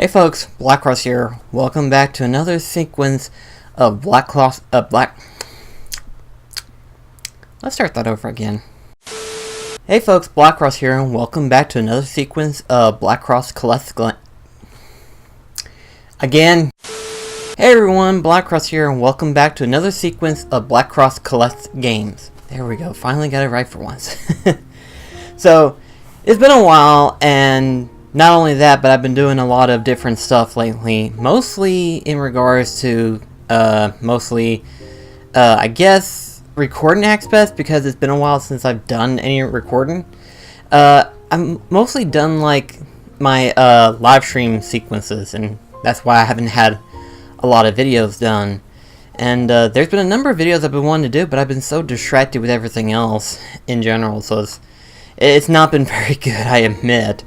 Hey folks, BlackCross here. Welcome back to another sequence of BlackCross. Let's start that over again. Hey folks, BlackCross here, and welcome back to another sequence of BlackCross collects again. Hey everyone, BlackCross here, and welcome back to another sequence of BlackCross collects games. There we go. Finally got it right for once. So it's been a while, and not only that, but I've been doing a lot of different stuff lately, mostly in regards to, I guess, recording aspects, because it's been a while since I've done any recording. I'm mostly done, like, my, live stream sequences, and that's why I haven't had a lot of videos done. And, there's been a number of videos I've been wanting to do, but I've been so distracted with everything else in general, so it's not been very good, I admit.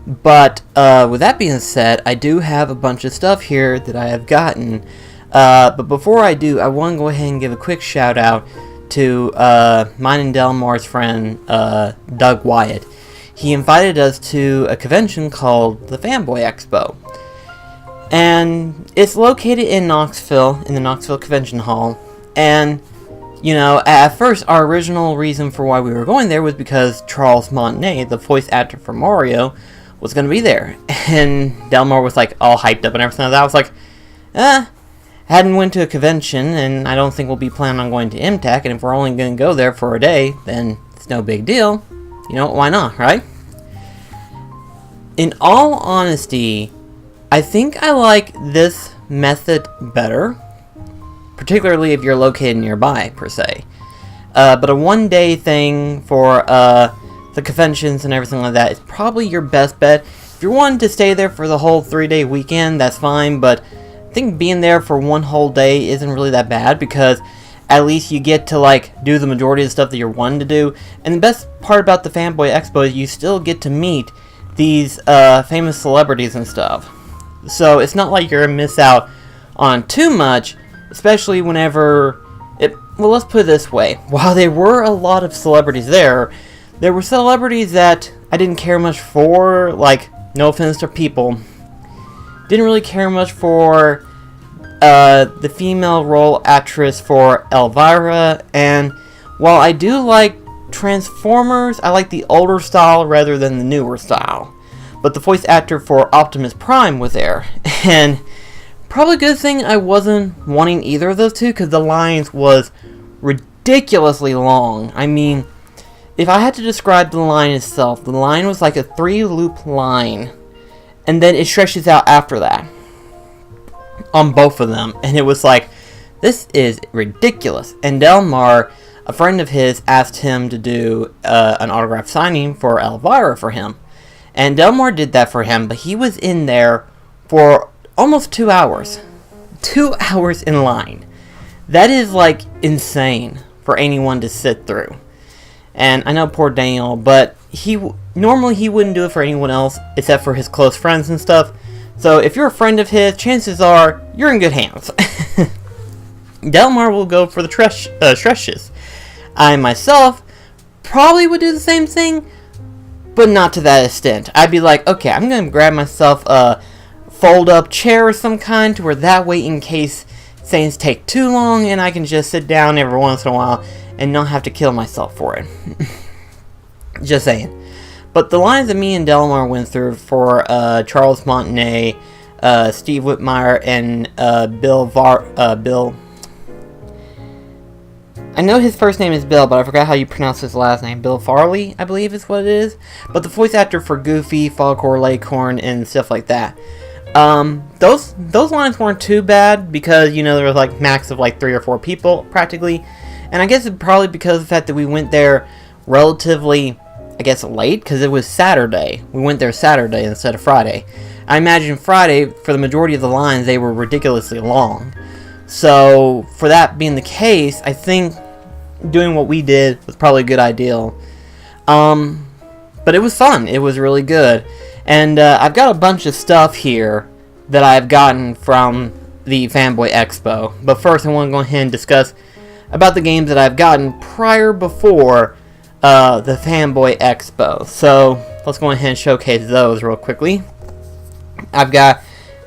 But with that being said, I do have a bunch of stuff here that I have gotten. But before I do, I want to go ahead and give a quick shout out to mine and Delmar's friend, Doug Wyatt. He invited us to a convention called the Fanboy Expo. And it's located in Knoxville, in the Knoxville Convention Hall. And, you know, at first, our original reason for why we were going there was because Charles Martinet, the voice actor for Mario, was going to be there. And Delmar was like all hyped up and everything like that. I was like, hadn't went to a convention, and I don't think we'll be planning on going to MTech, and if we're only going to go there for a day, then it's no big deal. You know, why not, right? In all honesty, I think I like this method better, particularly if you're located nearby, per se. But a one-day thing for the conventions and everything like that is probably your best bet. If you're wanting to stay there for the whole 3-day weekend, that's fine, but I think being there for one whole day isn't really that bad, because at least you get to, like, do the majority of the stuff that you're wanting to do. And the best part about the Fanboy Expo is you still get to meet these famous celebrities and stuff. So it's not like you're going to miss out on too much, especially whenever well, let's put it this way. While there were a lot of celebrities there were celebrities that I didn't care much for, like, no offense to people. Didn't really care much for the female role actress for Elvira, and while I do like Transformers, I like the older style rather than the newer style. But the voice actor for Optimus Prime was there, and probably a good thing I wasn't wanting either of those two, because the lines was ridiculously long. I mean, if I had to describe the line itself, the line was like a 3-loop line, and then it stretches out after that on both of them, and it was like, this is ridiculous. And Delmar, a friend of his, asked him to do an autograph signing for Elvira for him, and Delmar did that for him, but he was in there for almost 2 hours. 2 hours in line. That is, like, insane for anyone to sit through. And I know poor Daniel, but normally he wouldn't do it for anyone else except for his close friends and stuff. So if you're a friend of his, chances are you're in good hands. Delmar will go for the stretches. I myself probably would do the same thing, but not to that extent. I'd be like, okay, I'm going to grab myself a fold-up chair of some kind, to where that way, in case things take too long, and I can just sit down every once in a while and not have to kill myself for it. Just saying. But the lines that me and Delmar went through for Charles Martinet, Steve Whitmire, and Bill. I know his first name is Bill, but I forgot how you pronounce his last name. Bill Farley, I believe is what it is. But the voice actor for Goofy, Foghorn Leghorn, and stuff like that. Those lines weren't too bad, because, you know, there was like max of like 3 or 4 people practically. And I guess it's probably because of the fact that we went there relatively, I guess, late, because it was Saturday. We went there Saturday instead of Friday. I imagine Friday, for the majority of the lines, they were ridiculously long. So, for that being the case, I think doing what we did was probably a good idea. But it was fun. It was really good. And I've got a bunch of stuff here that I've gotten from the Fanboy Expo. But first, I want to go ahead and discuss about the games that I've gotten before the Fanboy Expo. So let's go ahead and showcase those real quickly. I've got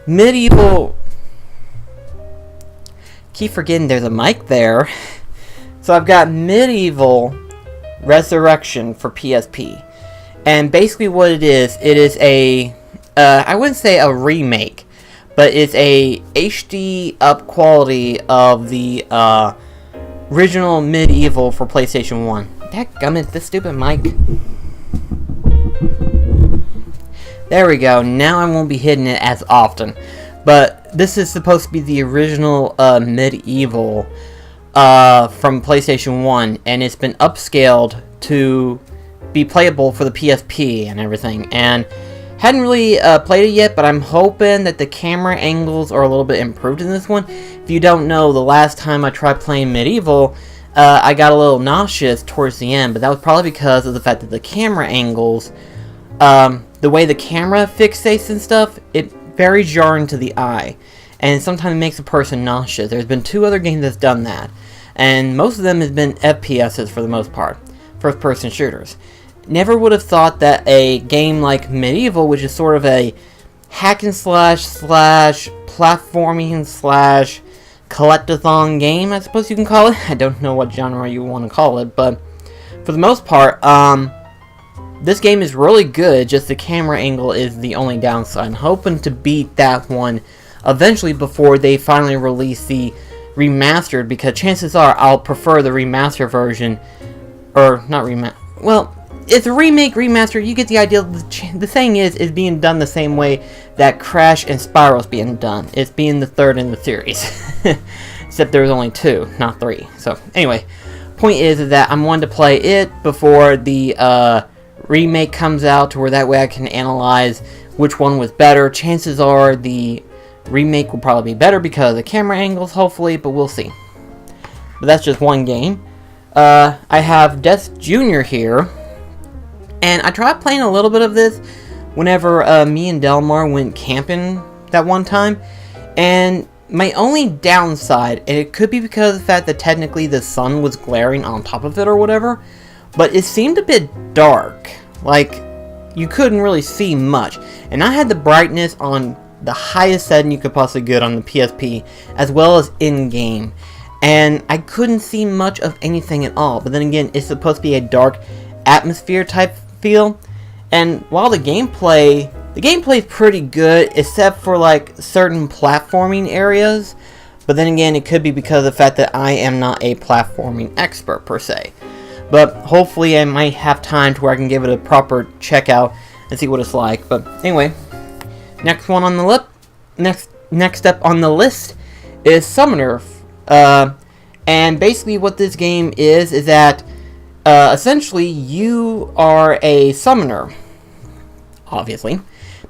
Medieval... Keep forgetting there's a mic there. So I've got Medieval Resurrection for PSP. And basically what it is a... I wouldn't say a remake, but it's a HD up quality of the original Medieval for PlayStation 1. Dadgummit, this stupid mic. There we go. Now I won't be hitting it as often. But this is supposed to be the original Medieval from PlayStation 1, and it's been upscaled to be playable for the PSP and everything. And hadn't really played it yet, but I'm hoping that the camera angles are a little bit improved in this one. If you don't know, the last time I tried playing Medieval, I got a little nauseous towards the end, but that was probably because of the fact that the camera angles, the way the camera fixates and stuff, it's very jarring to the eye, and sometimes it makes a person nauseous. There's been 2 other games that's done that, and most of them has been FPSs for the most part, first-person shooters. Never would have thought that a game like Medieval, which is sort of a hack and slash platforming slash collectathon game, I suppose you can call it. I don't know what genre you want to call it, but for the most part, this game is really good, just the camera angle is the only downside. I'm hoping to beat that one eventually before they finally release the remastered, because chances are I'll prefer the remastered version, or not remaster, well, it's a remake, remaster, you get the idea. The thing is being done the same way that Crash and Sparrow is being done. It's being the third in the series. Except there's only 2, not 3. So, anyway, point is that I'm wanting to play it before the remake comes out, to where that way I can analyze which one was better. Chances are the remake will probably be better because of the camera angles, hopefully, but we'll see. But that's just one game. I have Death Jr. here. And I tried playing a little bit of this whenever me and Delmar went camping that one time. And my only downside, and it could be because of the fact that technically the sun was glaring on top of it or whatever, but it seemed a bit dark. Like, you couldn't really see much. And I had the brightness on the highest setting you could possibly get on the PSP, as well as in-game. And I couldn't see much of anything at all. But then again, it's supposed to be a dark atmosphere type feel, and while the gameplay is pretty good, except for like certain platforming areas. But then again, it could be because of the fact that I am not a platforming expert per se. But hopefully I might have time to where I can give it a proper check out and see what it's like. But anyway, next one on the next up on the list is Summoner. And basically what this game is that essentially, you are a summoner, obviously,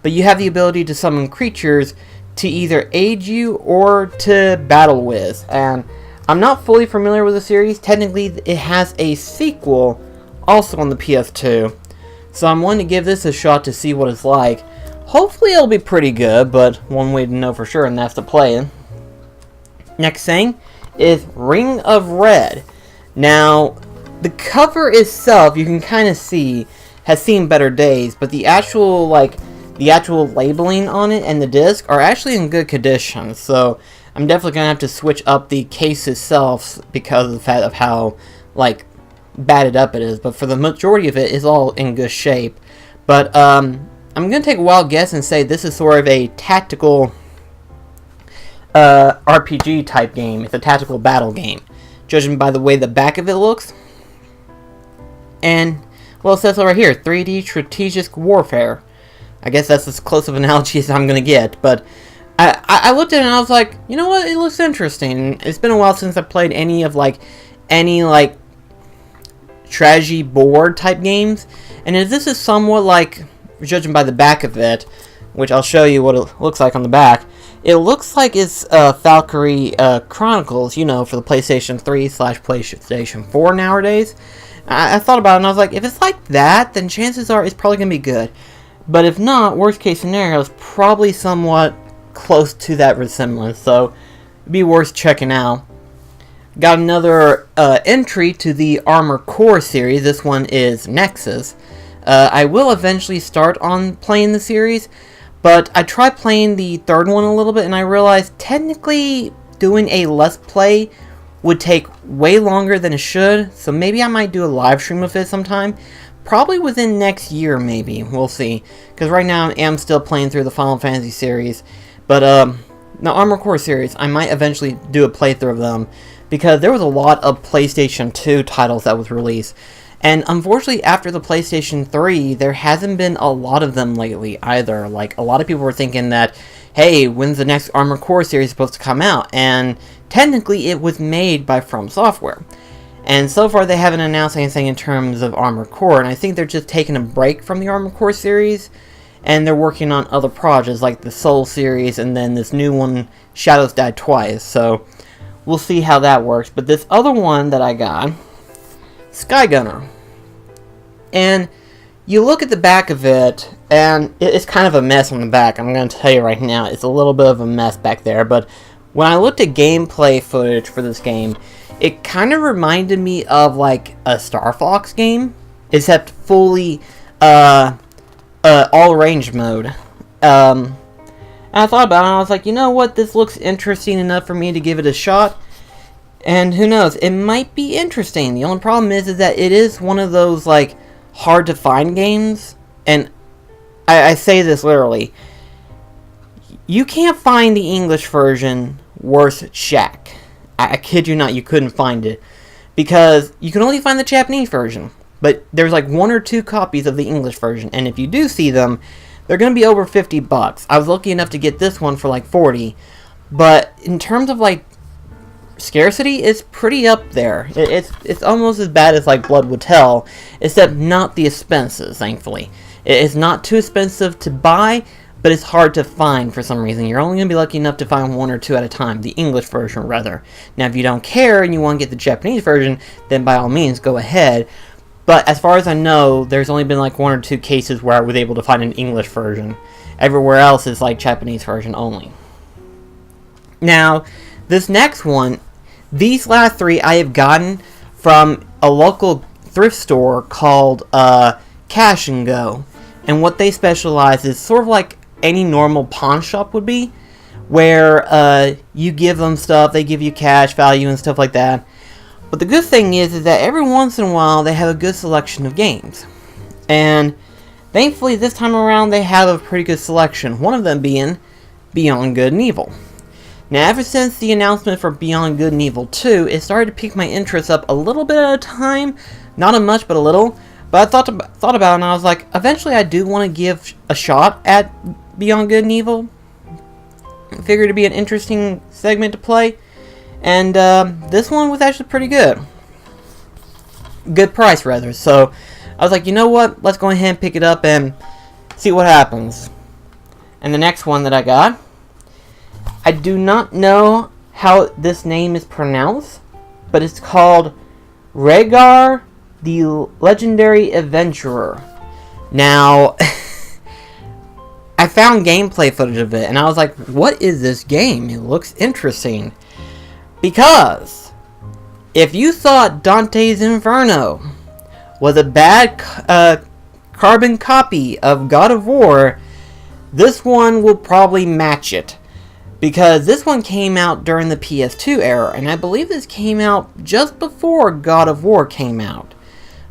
but you have the ability to summon creatures to either aid you or to battle with. And I'm not fully familiar with the series. Technically, it has a sequel also on the PS2, so I'm wanting to give this a shot to see what it's like. Hopefully, it'll be pretty good, but one way to know for sure, and that's to play it. Next thing is Ring of Red. Now, the cover itself, you can kind of see, has seen better days, but the actual labeling on it and the disc are actually in good condition. So I'm definitely gonna have to switch up the case itself because of the fact of how batted up it is. But for the majority of it, it's all in good shape. But I'm gonna take a wild guess and say this is sort of a tactical RPG type game. It's a tactical battle game, judging by the way the back of it looks. And, well, it says right here, 3D strategic warfare. I guess that's as close of an analogy as I'm going to get. But I looked at it and I was like, you know what, it looks interesting. It's been a while since I played any strategy board type games. And if this is somewhat like, judging by the back of it, which I'll show you what it looks like on the back, it looks like it's Valkyrie Chronicles, for the PlayStation 3/PlayStation 4 nowadays. I thought about it and I was like, if it's like that, then chances are it's probably going to be good. But if not, worst case scenario is probably somewhat close to that resemblance, so it'd be worth checking out. Got another entry to the Armored Core series. This one is Nexus. I will eventually start on playing the series, But I tried playing the third one a little bit, and I realized technically doing a Let's Play would take way longer than it should. So maybe I might do a live stream of it sometime. Probably within next year, maybe. We'll see. Because right now I am still playing through the Final Fantasy series. But, the Armored Core series, I might eventually do a playthrough of them. Because there was a lot of PlayStation 2 titles that was released. And unfortunately, after the PlayStation 3, there hasn't been a lot of them lately either. Like, a lot of people were thinking that, hey, when's the next Armored Core series supposed to come out? And technically, it was made by From Software. And so far, they haven't announced anything in terms of Armored Core. And I think they're just taking a break from the Armored Core series. And they're working on other projects, like the Soul series, and then this new one, Shadows Die Twice. So, we'll see how that works. But this other one that I got, Skygunner. And you look at the back of it, and it's kind of a mess on the back. I'm going to tell you right now, it's a little bit of a mess back there. But when I looked at gameplay footage for this game, it kind of reminded me of like a Star Fox game, except fully all range mode. And I thought about it, and I was like, you know what, this looks interesting enough for me to give it a shot. And who knows, it might be interesting. The only problem is that it is one of those, like, hard to find games. And I say this literally. You can't find the English version worth shack. I kid you not, you couldn't find it. Because you can only find the Japanese version. But there's like 1 or 2 copies of the English version. And if you do see them, they're going to be over $50. I was lucky enough to get this one for like 40. But in terms of like scarcity, is pretty up there. It's almost as bad as like Blood Would Tell, except not the expenses, thankfully. It's not too expensive to buy, but it's hard to find for some reason. You're only going to be lucky enough to find 1 or 2 at a time, the English version rather. Now if you don't care and you want to get the Japanese version, then by all means go ahead. But as far as I know, there's only been like 1 or 2 cases where I was able to find an English version. Everywhere else is like Japanese version only. Now, this next one, these last 3 I have gotten from a local thrift store called Cash and Go. And what they specialize is sort of like any normal pawn shop would be, where you give them stuff, they give you cash value and stuff like that. But the good thing is that every once in a while they have a good selection of games. And thankfully this time around they have a pretty good selection, one of them being Beyond Good and Evil. Now, ever since the announcement for Beyond Good and Evil 2, it started to pique my interest up a little bit at a time. Not a much, but a little. But I thought about it, and I was like, eventually I do want to give a shot at Beyond Good and Evil. I figured it'd be an interesting segment to play. And this one was actually pretty good. Good price, rather. So, I was like, you know what? Let's go ahead and pick it up and see what happens. And the next one that I got, I do not know how this name is pronounced, but it's called Rhaegar, the Legendary Adventurer. Now, I found gameplay footage of it, and I was like, what is this game? It looks interesting. Because, if you thought Dante's Inferno was a bad carbon copy of God of War, this one will probably match it. Because this one came out during the PS2 era, and I believe this came out just before God of War came out.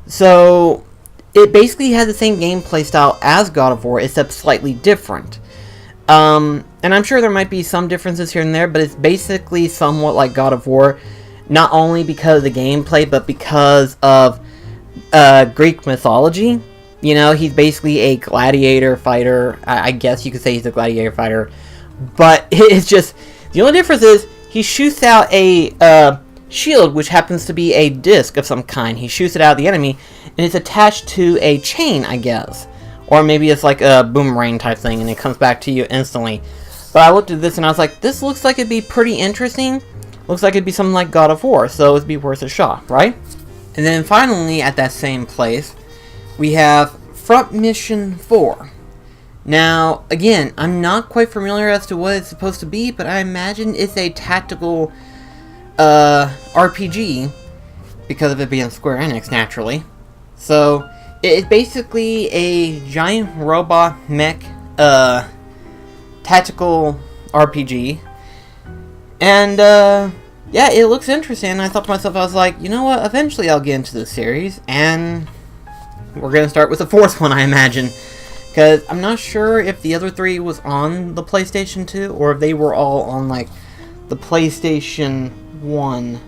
So, it basically has the same gameplay style as God of War, except slightly different. And I'm sure there might be some differences here and there, but it's basically somewhat like God of War, not only because of the gameplay, but because of Greek mythology. You know, he's basically a gladiator fighter. I guess you could say he's a gladiator fighter. But it's just, the only difference is, he shoots out a shield, which happens to be a disc of some kind. He shoots it out at the enemy, and it's attached to a chain, I guess. Or maybe it's like a boomerang type thing, and it comes back to you instantly. But I looked at this, and I was like, this looks like it'd be pretty interesting. Looks like it'd be something like God of War, so it'd be worth a shot, right? And then finally, at that same place, we have Front Mission 4. Now, again, I'm not quite familiar as to what it's supposed to be, but I imagine it's a tactical RPG, because of it being Square Enix, naturally. So, it's basically a giant robot mech tactical RPG. And, yeah, it looks interesting. I thought to myself, I was like, you know what, eventually I'll get into this series, and we're going to start with the 4th one, I imagine. Because I'm not sure if the other 3 was on the PlayStation 2, or if they were all on, like, the PlayStation 1.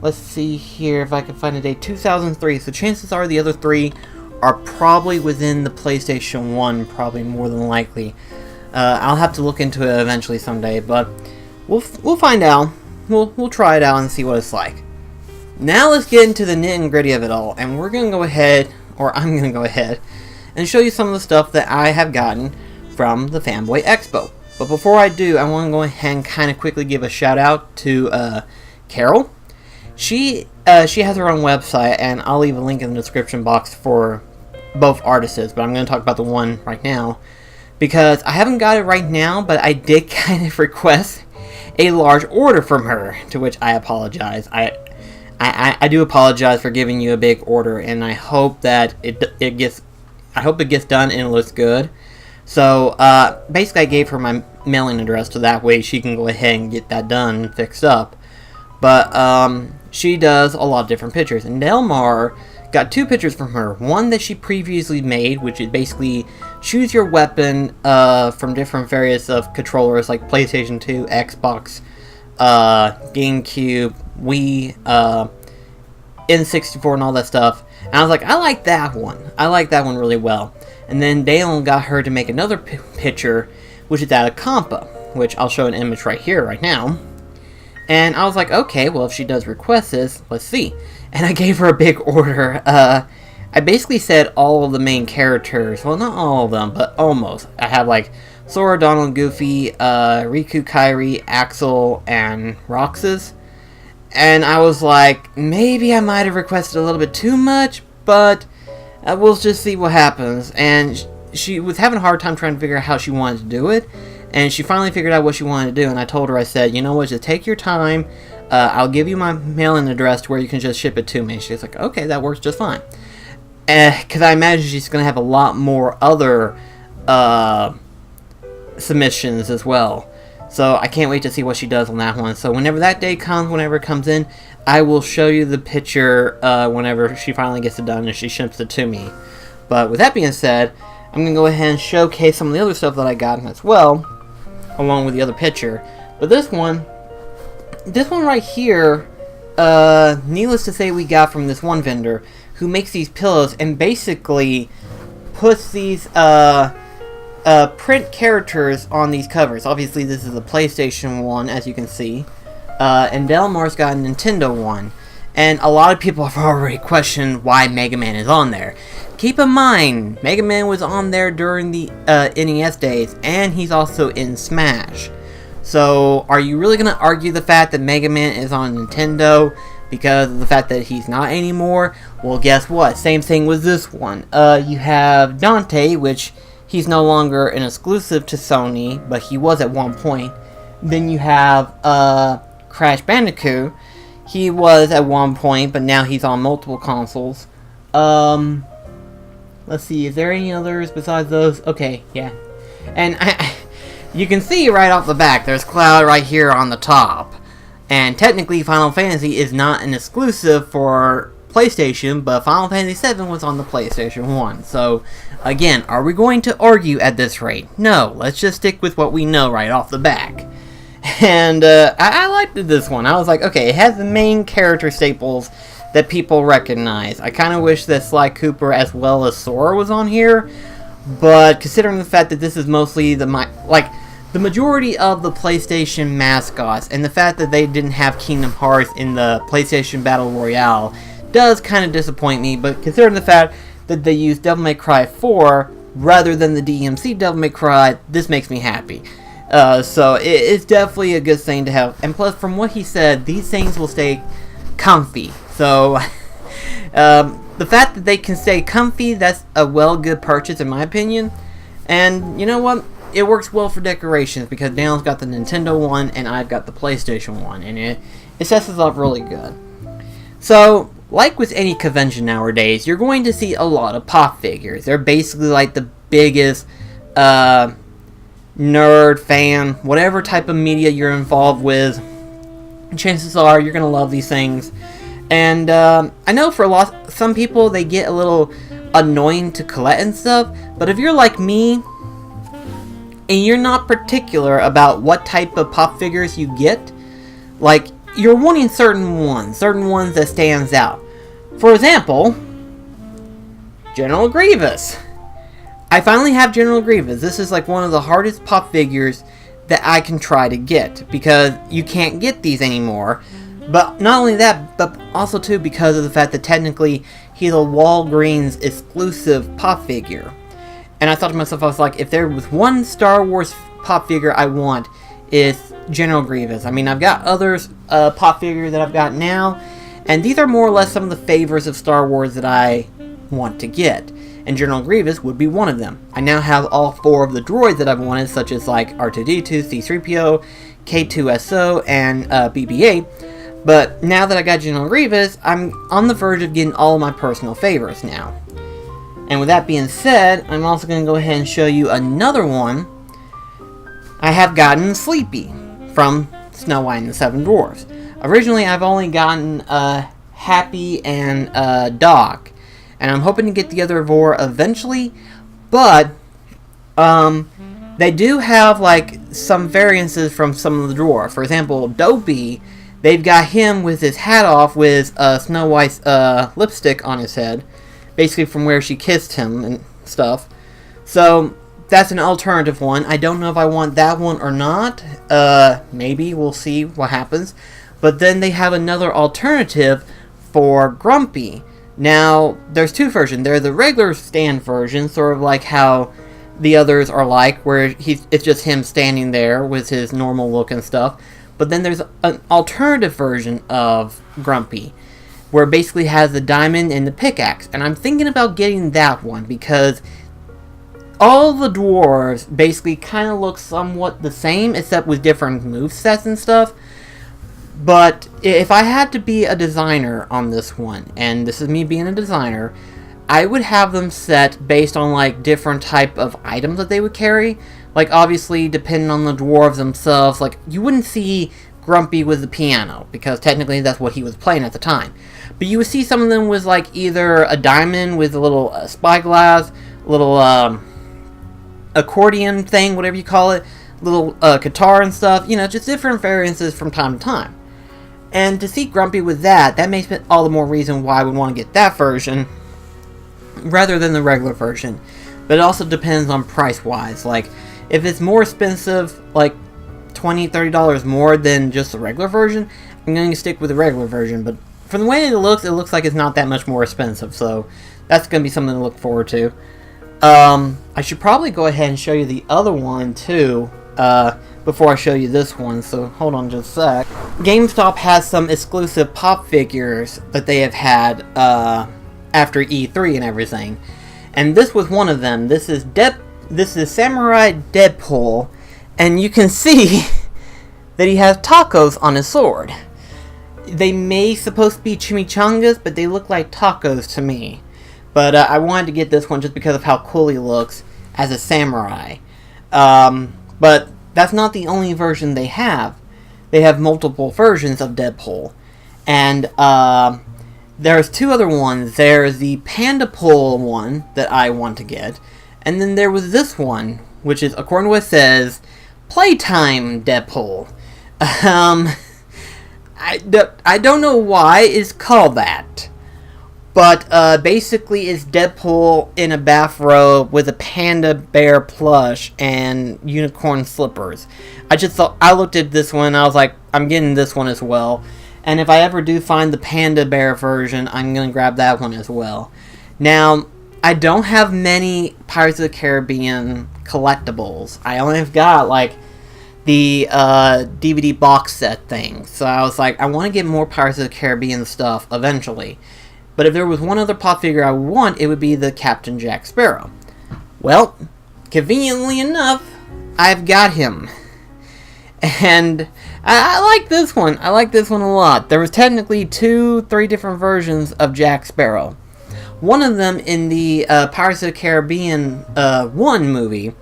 Let's see here if I can find a date. 2003. So chances are the other 3 are probably within the PlayStation 1, probably more than likely. I'll have to look into it eventually someday, but we'll find out. We'll try it out and see what it's like. Now let's get into the nitty and gritty of it all, and we're gonna go ahead, or I'm gonna go ahead, and show you some of the stuff that I have gotten from the Fanboy Expo. But before I do, I want to go ahead and kind of quickly give a shout out to Carol. She has her own website, and I'll leave a link in the description box for both artists, but I'm going to talk about the one right now, because I haven't got it right now, but I did kind of request a large order from her, to which I apologize. I do apologize for giving you a big order, and I hope that it gets done and it looks good. So, basically I gave her my mailing address, so that way she can go ahead and get that done and fixed up. But, she does a lot of different pictures, and Delmar got 2 pictures from her. One that she previously made, which is basically choose your weapon, from different various of controllers, like PlayStation 2, Xbox, GameCube, Wii, N64, and all that stuff. And I was like, I like that one. I like that one really well. And then Dale got her to make another picture, which is out of Compa, which I'll show an image right here, right now. And I was like, okay, well, if she does request this, let's see. And I gave her a big order. I basically said all of the main characters. Well, not all of them, but almost. I have, like, Sora, Donald, Goofy, Riku, Kairi, Axel, and Roxas. And I was like, maybe I might have requested a little bit too much, but we'll just see what happens. And she was having a hard time trying to figure out how she wanted to do it. And she finally figured out what she wanted to do. And I told her, I said, you know what, just take your time. I'll give you my mailing address to where you can just ship it to me. She's like, okay, that works just fine. Because I imagine she's going to have a lot more other submissions as well. So I can't wait to see what she does on that one. So whenever that day comes, whenever it comes in, I will show you the picture whenever she finally gets it done and she ships it to me. But with that being said, I'm going to go ahead and showcase some of the other stuff that I got as well, along with the other picture. But this one right here, needless to say, we got from this one vendor who makes these pillows and basically puts these print characters on these covers. Obviously, this is a PlayStation 1, as you can see. And Delmar's got a Nintendo one. And a lot of people have already questioned why Mega Man is on there. Keep in mind, Mega Man was on there during the NES days, and he's also in Smash. So, are you really going to argue the fact that Mega Man is on Nintendo because of the fact that he's not anymore? Well, guess what? Same thing with this one. You have Dante, which he's no longer an exclusive to Sony, but he was at one point. Then you have Crash Bandicoot. He was at one point, but now he's on multiple consoles. Let's see, is there any others besides those? Okay, yeah. And you can see right off the back, there's Cloud right here on the top. And technically, Final Fantasy is not an exclusive for PlayStation, but Final Fantasy VII was on the PlayStation 1. So, again, are we going to argue at this rate? No, let's just stick with what we know right off the back. And I liked this one. I was like, okay, it has the main character staples that people recognize. I kind of wish that Sly Cooper as well as Sora was on here, but considering the fact that this is mostly the majority of the PlayStation mascots, and the fact that they didn't have Kingdom Hearts in the PlayStation Battle Royale does kind of disappoint me, but considering the fact that they used Devil May Cry 4 rather than the DMC Devil May Cry, this makes me happy. So it's definitely a good thing to have. And plus, from what he said, these things will stay comfy. So, the fact that they can stay comfy, that's a good purchase in my opinion. And you know what? It works well for decorations because Daniel's got the Nintendo one and I've got the PlayStation one. And it sets us up really good. So, like with any convention nowadays, you're going to see a lot of pop figures. They're basically like the biggest nerd, fan, whatever type of media you're involved with, chances are you're going to love these things. And I know for some people they get a little annoying to collect and stuff, but if you're like me and you're not particular about what type of pop figures you get, like you're wanting certain ones that stands out. For example, General Grievous. I finally have General Grievous. This is like one of the hardest pop figures that I can try to get, because you can't get these anymore. But not only that, but also too because of the fact that technically he's a Walgreens exclusive pop figure. And I thought to myself, I was like, if there was one Star Wars pop figure I want, it's General Grievous. I mean, I've got others pop figures that I've got now, and these are more or less some of the favorites of Star Wars that I want to get. And General Grievous would be one of them. I now have all 4 of the droids that I've wanted, such as like R2-D2, C-3PO, K-2SO, and BB-8. But now that I got General Grievous, I'm on the verge of getting all of my personal favorites now. And with that being said, I'm also going to go ahead and show you another one. I have gotten Sleepy from Snow White and the Seven Dwarfs. Originally, I've only gotten Happy and Doc. And I'm hoping to get the other Vor eventually. But they do have like some variances from some of the dwarves. For example, Dopey, they've got him with his hat off with Snow White's lipstick on his head. Basically from where she kissed him and stuff. So that's an alternative one. I don't know if I want that one or not. Maybe. We'll see what happens. But then they have another alternative for Grumpy. Now, there's 2 versions. There's the regular stand version, sort of like how the others are like, where it's just him standing there with his normal look and stuff. But then there's an alternative version of Grumpy, where it basically has the diamond and the pickaxe. And I'm thinking about getting that one, because all the dwarves basically kind of look somewhat the same, except with different movesets and stuff. But if I had to be a designer on this one, and this is me being a designer, I would have them set based on like different type of items that they would carry. Like obviously depending on the dwarves themselves, like you wouldn't see Grumpy with the piano, because technically that's what he was playing at the time. But you would see some of them with like either a diamond with a little spyglass, little accordion thing, whatever you call it, little guitar and stuff, you know, just different variances from time to time. And to see Grumpy with that makes it all the more reason why I would want to get that version rather than the regular version. But it also depends on price-wise. Like, if it's more expensive, like $20, $30 more than just the regular version, I'm going to stick with the regular version. But from the way it looks like it's not that much more expensive. So that's going to be something to look forward to. I should probably go ahead and show you the other one, too. Before I show you this one, so hold on just a sec. GameStop has some exclusive pop figures that they have had after E3 and everything, and this was one of them. This is Samurai Deadpool, and you can see that he has tacos on his sword. They may supposed to be chimichangas, but they look like tacos to me. But I wanted to get this one just because of how cool he looks as a samurai. But that's not the only version they have. They have multiple versions of Deadpool. And there's 2 other ones. There's the Panda Pole one that I want to get. And then there was this one, which is, according to what it says, Playtime Deadpool. I don't know why it's called that. But basically it's Deadpool in a bathrobe with a panda bear plush and unicorn slippers. I looked at this one and I was like, I'm getting this one as well. And if I ever do find the panda bear version, I'm going to grab that one as well. Now, I don't have many Pirates of the Caribbean collectibles. I only have got like the DVD box set thing. So I was like, I want to get more Pirates of the Caribbean stuff eventually. But if there was one other pop figure I would want, it would be the Captain Jack Sparrow. Well, conveniently enough, I've got him. And I like this one. I like this one a lot. There was technically 3 different versions of Jack Sparrow. One of them in the Pirates of the Caribbean 1 movie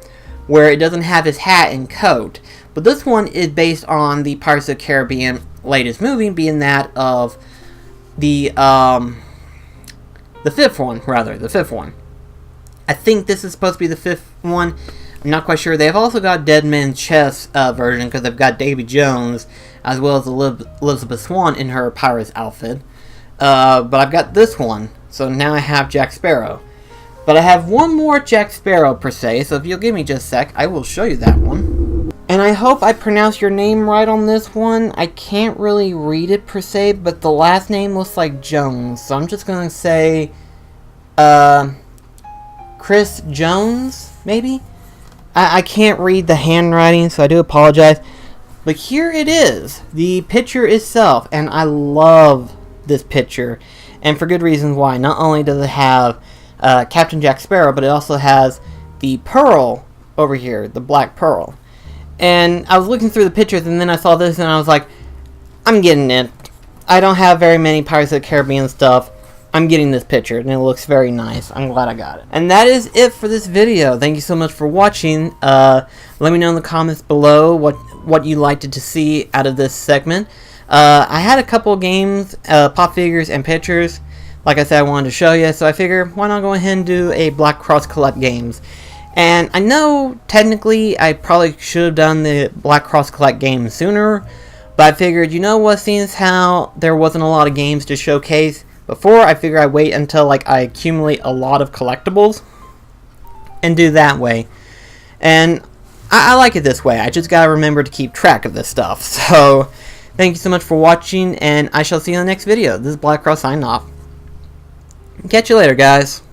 where it doesn't have his hat and coat. But this one is based on the Pirates of the Caribbean latest movie, being that of the fifth one, rather. The fifth one. I think this is supposed to be the fifth one. I'm not quite sure. They've also got Dead Man's Chest version, because they've got Davy Jones, as well as Elizabeth Swann in her Pirates outfit. But I've got this one, so now I have Jack Sparrow. But I have one more Jack Sparrow, per se, so if you'll give me just a sec, I will show you that one. And I hope I pronounced your name right on this one. I can't really read it, per se, but the last name looks like Jones, so I'm just going to say, Chris Jones, maybe? I can't read the handwriting, so I do apologize. But here it is, the picture itself, and I love this picture, and for good reasons why. Not only does it have Captain Jack Sparrow, but it also has the pearl over here, the black pearl. And I was looking through the pictures, and then I saw this, and I was like, I'm getting it. I don't have very many Pirates of the Caribbean stuff. I'm getting this picture, and it looks very nice. I'm glad I got it. And that is it for this video. Thank you so much for watching. Let me know in the comments below what you liked to see out of this segment. I had a couple games, pop figures, and pictures. Like I said, I wanted to show you, so I figured, why not go ahead and do a BlackCross Collect Games. And I know, technically, I probably should have done the BlackCross Collect Games sooner, but I figured, you know what, seeing as how there wasn't a lot of games to showcase before, I figure I'd wait until I accumulate a lot of collectibles and do that way. And I like it this way. I just gotta remember to keep track of this stuff. So, thank you so much for watching, and I shall see you in the next video. This is BlackCross signing off. Catch you later, guys.